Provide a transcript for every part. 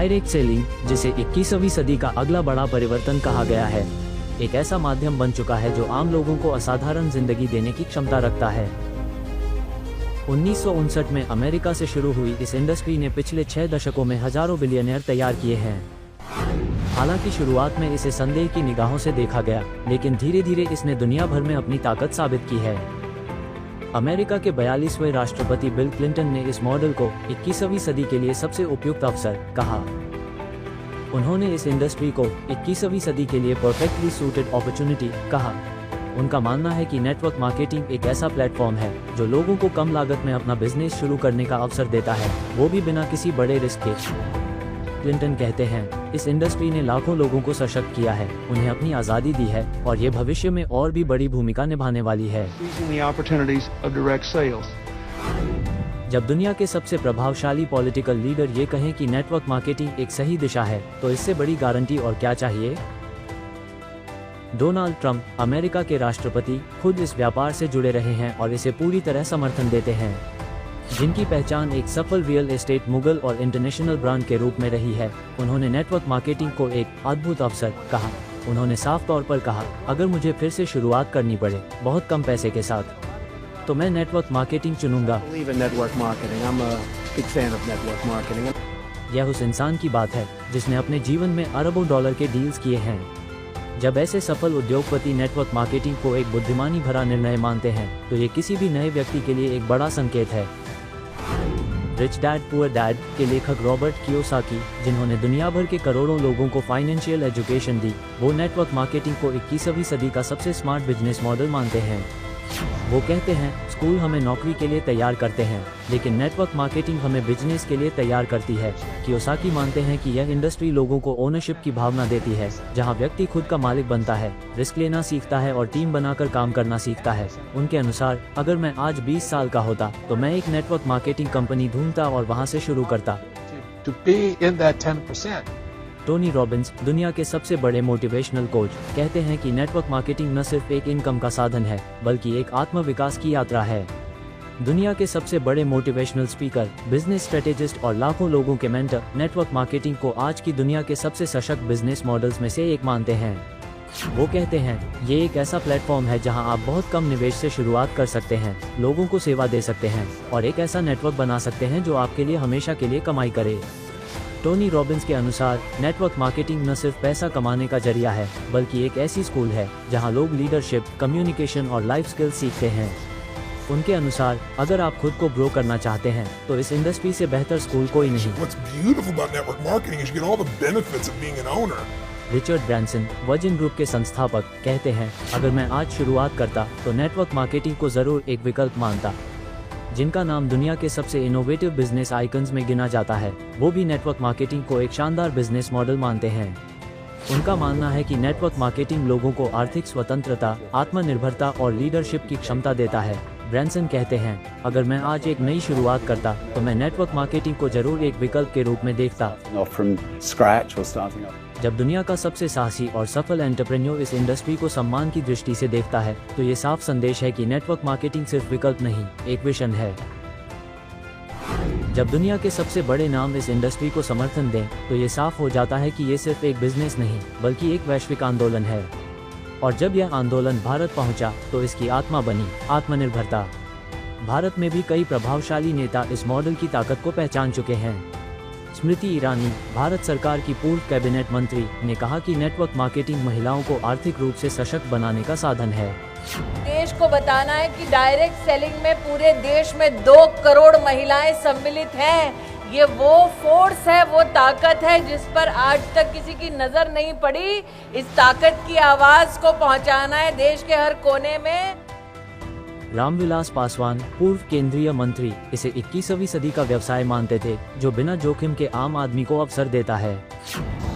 Direct selling, जिसे 21वीं सदी का अगला बड़ा परिवर्तन कहा गया है, एक ऐसा माध्यम बन चुका है जो आम लोगों को असाधारण जिंदगी देने की क्षमता रखता है। 1959 में अमेरिका से शुरू हुई इस इंडस्ट्री ने पिछले 6 दशकों में हजारों बिलियनियर तैयार किए हैं। हालांकि शुरुआत में इसे संदेह की निगाहों से देखा गया, लेकिन धीरे धीरे इसने दुनिया भर में अपनी ताकत साबित की है। अमेरिका के 42वें राष्ट्रपति बिल क्लिंटन ने इस मॉडल को 21वीं सदी के लिए सबसे उपयुक्त अवसर कहा। उन्होंने इस इंडस्ट्री को 21वीं सदी के लिए परफेक्टली सूटेड अपॉर्चुनिटी कहा। उनका मानना है कि नेटवर्क मार्केटिंग एक ऐसा प्लेटफॉर्म है जो लोगों को कम लागत में अपना बिजनेस शुरू करने का अवसर देता है, वो भी बिना किसी बड़े रिस्क के। क्लिंटन कहते हैं, इस इंडस्ट्री ने लाखों लोगों को सशक्त किया है, उन्हें अपनी आज़ादी दी है और ये भविष्य में और भी बड़ी भूमिका निभाने वाली है। जब दुनिया के सबसे प्रभावशाली पॉलिटिकल लीडर ये कहें कि नेटवर्क मार्केटिंग एक सही दिशा है, तो इससे बड़ी गारंटी और क्या चाहिए। डोनाल्ड ट्रंप, अमेरिका के राष्ट्रपति, खुद इस व्यापार से जुड़े रहे हैं और इसे पूरी तरह समर्थन देते हैं। जिनकी पहचान एक सफल रियल एस्टेट मुगल और इंटरनेशनल ब्रांड के रूप में रही है, उन्होंने नेटवर्क मार्केटिंग को एक अद्भुत अवसर कहा। उन्होंने साफ तौर पर कहा, अगर मुझे फिर से शुरुआत करनी पड़े बहुत कम पैसे के साथ, तो मैं नेटवर्क मार्केटिंग चुनूंगा। यह उस इंसान की बात है जिसने अपने जीवन में अरबों डॉलर के डील्स किए हैं। जब ऐसे सफल उद्योगपति नेटवर्क मार्केटिंग को एक बुद्धिमानी भरा निर्णय मानते हैं, तो ये किसी भी नए व्यक्ति के लिए एक बड़ा संकेत है। रिच डैड पुअर डैड के लेखक रॉबर्ट कियोसाकी, जिन्होंने दुनिया भर के करोड़ों लोगों को फाइनेंशियल एजुकेशन दी, वो नेटवर्क मार्केटिंग को 21वीं सदी का सबसे स्मार्ट बिजनेस मॉडल मानते हैं। वो कहते हैं, स्कूल हमें नौकरी के लिए तैयार करते हैं, लेकिन नेटवर्क मार्केटिंग हमें बिजनेस के लिए तैयार करती है। कियोसाकी मानते हैं कि यह इंडस्ट्री लोगों को ओनरशिप की भावना देती है, जहां व्यक्ति खुद का मालिक बनता है, रिस्क लेना सीखता है और टीम बनाकर काम करना सीखता है। उनके अनुसार, अगर मैं आज 20 साल का होता तो मैं एक नेटवर्क मार्केटिंग कंपनी ढूंढता और वहां से शुरू करता। टोनी रॉबिन्स, दुनिया के सबसे बड़े मोटिवेशनल कोच, कहते हैं कि नेटवर्क मार्केटिंग न सिर्फ एक इनकम का साधन है, बल्कि एक आत्म विकास की यात्रा है। दुनिया के सबसे बड़े मोटिवेशनल स्पीकर, बिजनेस स्ट्रेटेजिस्ट और लाखों लोगों के मेंटर नेटवर्क मार्केटिंग को आज की दुनिया के सबसे सशक्त बिजनेस मॉडल्स में से एक मानते हैं। वो कहते हैं, ये एक ऐसा प्लेटफॉर्म है जहां आप बहुत कम निवेश से शुरुआत कर सकते हैं, लोगों को सेवा दे सकते हैं और एक ऐसा नेटवर्क बना सकते हैं जो आपके लिए हमेशा के लिए कमाई करे। टोनी रॉबिन्स के अनुसार, नेटवर्क मार्केटिंग न सिर्फ पैसा कमाने का जरिया है, बल्कि एक ऐसी स्कूल है जहां लोग लीडरशिप, कम्युनिकेशन और लाइफ स्किल्स सीखते हैं। उनके अनुसार, अगर आप खुद को ग्रो करना चाहते हैं, तो इस इंडस्ट्री से बेहतर स्कूल कोई नहीं। रिचर्ड ब्रांसन, वर्जिन ग्रुप के संस्थापक, कहते हैं, अगर मैं आज शुरुआत करता तो नेटवर्क मार्केटिंग को जरूर एक विकल्प मानता। जिनका नाम दुनिया के सबसे इनोवेटिव बिजनेस आइकन्स में गिना जाता है, वो भी नेटवर्क मार्केटिंग को एक शानदार बिजनेस मॉडल मानते हैं। उनका मानना है कि नेटवर्क मार्केटिंग लोगों को आर्थिक स्वतंत्रता, आत्मनिर्भरता और लीडरशिप की क्षमता देता है। ब्रांसन कहते हैं, अगर मैं आज एक नई शुरुआत करता तो मैं नेटवर्क मार्केटिंग को जरूर एक विकल्प के रूप में देखता। जब दुनिया का सबसे साहसी और सफल एंटरप्रेन्योर इस इंडस्ट्री को सम्मान की दृष्टि से देखता है, तो ये साफ संदेश है कि नेटवर्क मार्केटिंग सिर्फ विकल्प नहीं, एक विजन है। जब दुनिया के सबसे बड़े नाम इस इंडस्ट्री को समर्थन दें, तो ये साफ हो जाता है कि ये सिर्फ एक बिजनेस नहीं, बल्कि एक वैश्विक आंदोलन है। और जब यह आंदोलन भारत पहुंचा, तो इसकी आत्मा बनी आत्मनिर्भरता। भारत में भी कई प्रभावशाली नेता इस मॉडल की ताकत को पहचान चुके हैं। स्मृति ईरानी, भारत सरकार की पूर्व कैबिनेट मंत्री, ने कहा कि नेटवर्क मार्केटिंग महिलाओं को आर्थिक रूप से सशक्त बनाने का साधन है। देश को बताना है कि डायरेक्ट सेलिंग में पूरे देश में 2 करोड़ महिलाएं सम्मिलित हैं। ये वो फोर्स है, वो ताकत है जिस पर आज तक किसी की नजर नहीं पड़ी। इस ताकत की आवाज को पहुंचाना है देश के हर कोने में। रामविलास पासवान, पूर्व केंद्रीय मंत्री, इसे 21वीं सदी का व्यवसाय मानते थे, जो बिना जोखिम के आम आदमी को अवसर देता है।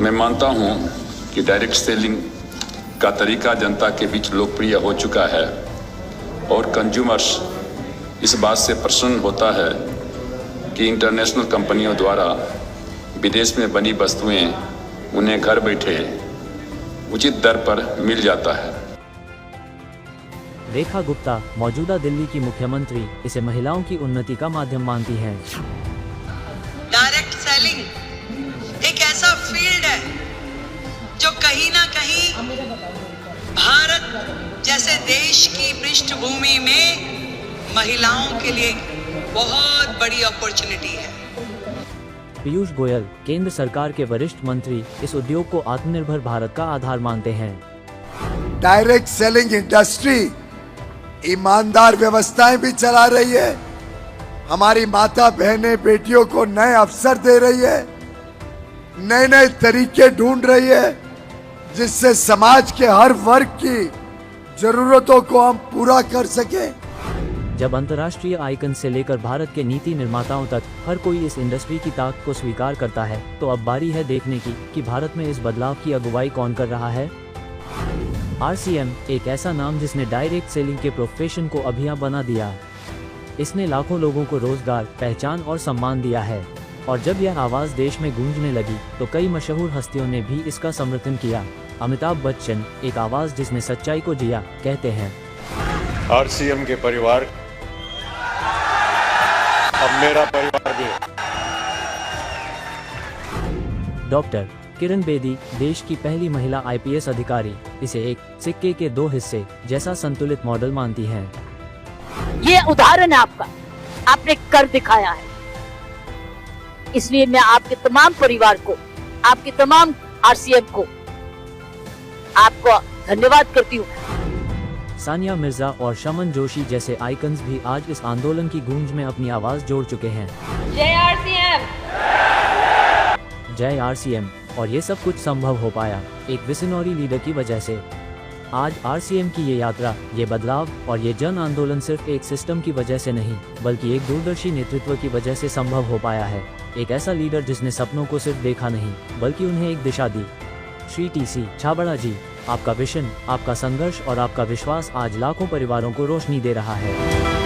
मैं मानता हूं कि डायरेक्ट सेलिंग का तरीका जनता के बीच लोकप्रिय हो चुका है और कंज्यूमर्स इस बात से प्रसन्न होता है कि इंटरनेशनल कंपनियों द्वारा विदेश में बनी वस्तुएं उन्हें घर बैठे उचित दर पर मिल जाता है। रेखा गुप्ता, मौजूदा दिल्ली की मुख्यमंत्री, इसे महिलाओं की उन्नति का माध्यम मानती हैं। डायरेक्ट सेलिंग एक कहीं ना कहीं भारत जैसे देश की पृष्ठभूमि में महिलाओं के लिए बहुत बड़ी अपॉर्चुनिटी है। पीयूष गोयल, केंद्र सरकार के वरिष्ठ मंत्री, इस उद्योग को आत्मनिर्भर भारत का आधार मानते हैं। डायरेक्ट सेलिंग इंडस्ट्री ईमानदार व्यवस्थाएं भी चला रही है, हमारी माता बहनें बेटियों को नए अवसर दे रही है, नए नए तरीके ढूंढ रही है, जिससे समाज के हर वर्ग की जरूरतों को हम पूरा कर सके। जब अंतर्राष्ट्रीय आइकन से लेकर भारत के नीति निर्माताओं तक हर कोई इस इंडस्ट्री की ताकत को स्वीकार करता है, तो अब बारी है देखने की कि भारत में इस बदलाव की अगुवाई कौन कर रहा है। RCM एक ऐसा नाम जिसने डायरेक्ट सेलिंग के प्रोफेशन को अभिया बना दिया। इसने लाखों लोगों को रोजगार, पहचान और सम्मान दिया है। और जब यह आवाज देश में गूंजने लगी तो कई मशहूर हस्तियों ने भी इसका समर्थन किया। अमिताभ बच्चन, एक आवाज जिसने सच्चाई को जिया, कहते हैं, RCM के परिवार अब मेरा परिवार भी है। डॉक्टर किरण बेदी, देश की पहली महिला IPS अधिकारी, इसे एक सिक्के के दो हिस्से जैसा संतुलित मॉडल मानती हैं। ये उदाहरण है आपका, आपने कर दिखाया है। इसलिए मैं आपके तमाम परिवार को, आपके तमाम RCM को, आपको धन्यवाद करती हूँ। सानिया मिर्जा और शमन जोशी जैसे आइकन्स भी आज इस आंदोलन की गूंज में अपनी आवाज जोड़ चुके हैं। जय RCM! जय RCM! और ये सब कुछ संभव हो पाया एक विजनरी लीडर की वजह से। आज RCM की ये यात्रा, ये बदलाव और ये जन आंदोलन सिर्फ एक सिस्टम की वजह से नहीं, बल्कि एक दूरदर्शी नेतृत्व की वजह से संभव हो पाया है। एक ऐसा लीडर जिसने सपनों को सिर्फ देखा नहीं, बल्कि उन्हें एक दिशा दी। श्री TC छाबड़ा जी, आपका विजन, आपका संघर्ष और आपका विश्वास आज लाखों परिवारों को रोशनी दे रहा है।